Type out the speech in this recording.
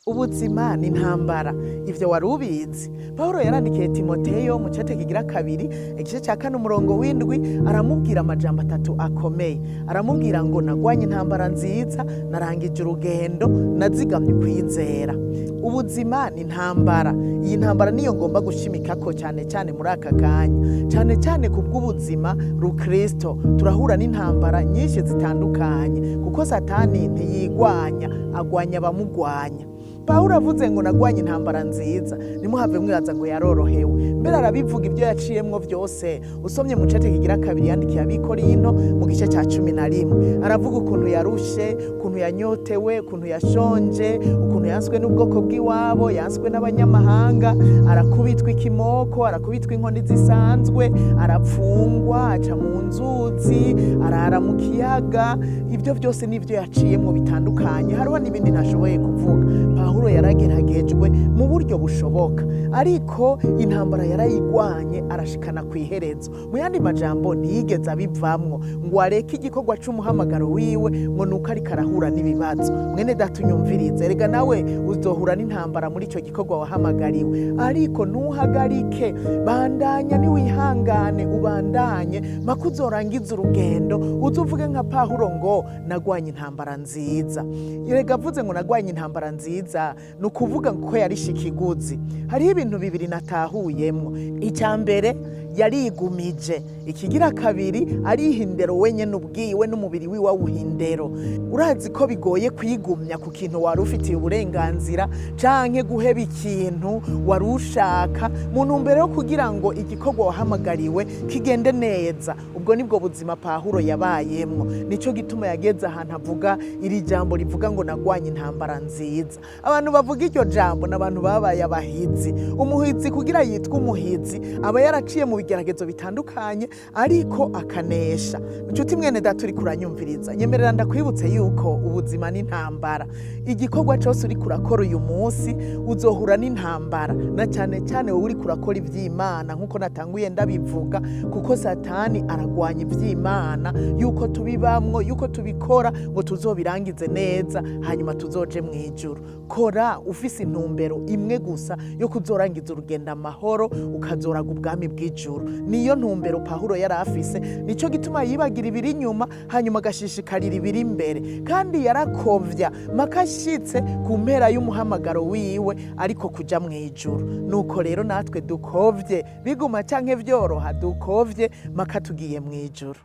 Ubuzima ni intambara, ivyo wari ubizi? Pawulo yarandikiye Timoteyo mu cete kigira 2 igice ca 4 umurongo w'indwi, aramubwira amajambo 3 akomeye. Aramubwira ngo nagwanye intambara nziza, narangije urugendo, nazigamye kwizera. Ubuzima ni intambara. Iyi ntambara niyo ngomba gushimikako cyane muri aka kanya. Cyane kubw'ubuzima rukristo turahura n'intambara nyinshi zitandukanye, kuko Satani ntiyigwanya, agwanya abamugwanya. Pawulo avuze ngo nagwanye intambara nziza, nimuhave mwibaza ngo yarorohewe. Mbere arabivuga ibyo yaciyemwo vyose. Usomye mu cete kigira 2 yandikiye Abikorinto mu gice ca 11, aravuga ukuntu yarushe, ukuntu yanyotewe, ukuntu yashonje, ukuntu yanswe n'ubwoko bw'iwabo, yanswe n'abanyamahanga, arakubitwa ikimoko, arakubitwa inkoni zisanzwe, arapfungwa, aca mu nzuzi, arara mu kiyaga. Ibyo byose nivyo yaciyemwo bitandukanye, hariho n'ibindi ntashoboye kuvuga. Pawulo yarageragejwe mu buryo bushoboka, ariko intambara yarayigwanye arashikana kw'iherezo. Mu yandi majambo ntiyigeze abivamwo ngo areke igikorwa c'umuhamagaro wiwe ngo nuko ariko arahura n'ibibazo. Mwene data unyumvirize, erega nawe uzohura n'intambara muri ico gikorwa wahamagariwe, ariko ntuhagarike, bandanya, niwihangane ubandanye, maka uzorangiza urugendo, uzuvuge nka Pawulo ngo nagwanye intambara nziza. Erega avuze ngo nagwanye intambara nziza, ni ukuvuga ko yarishe ikiguzi. Hariho ibintu bibiri natahuyemwo. Icya mbere yarigumije, ikigira 2 ariha indero wenyene ubwiwe n'umubiri wiwe awuha indero. Urazi ko bigoye kwigumya ku kintu wari ufitiye uburenganzira, canke guheba ikintu wari ushaka mu ntumbero yo kugira ngo igikorwa wahamagariwe kigende neza. Ubwo nibwo buzima Pawulo yabayemwo. Nico gituma yageze ahantu avuga iri jambo rivuga ngo nagwanye intambara nziza. Abantu bavuga iryo jambo n'abantu babaye abahizi. Umuhizi kugira yitwa umuhizi aba yaraciye mu bigeragezo bitandukanye, ariko akanesha. Nshuti mwene data uri kuranyumviriza, nyemerera ndakwibutse yuko ubuzima ni intambara. Igikorwa cyose uri kurakora uyu munsi uzohura n'intambara, na cyane wowe uri kurakora ivy'Imana nkuko natanguye ndabivuga, kuko Satani aragwanya ivy'Imana yuko tubibamwo, yuko tubikora ngo tuzobirangize neza hanyuma tuzoje mw'ijuru. Kora ufise intumbero imwe gusa yo kuzorangiza urugendo amahoro, ukazoraga ubwami bw'ijuru. Niyo ntumbero Pawulo yari afise, nico gituma yibagira ibiri inyuma hanyuma agashishikarira ibiri imbere, kandi yarakovya makashitse ku mpera y'umuhamagaro wiwe, ariko kuja mw'ijuru. Nuko rero natwe dukovye, biguma canke vyoroha, dukovye maka tugiye mw'ijuru.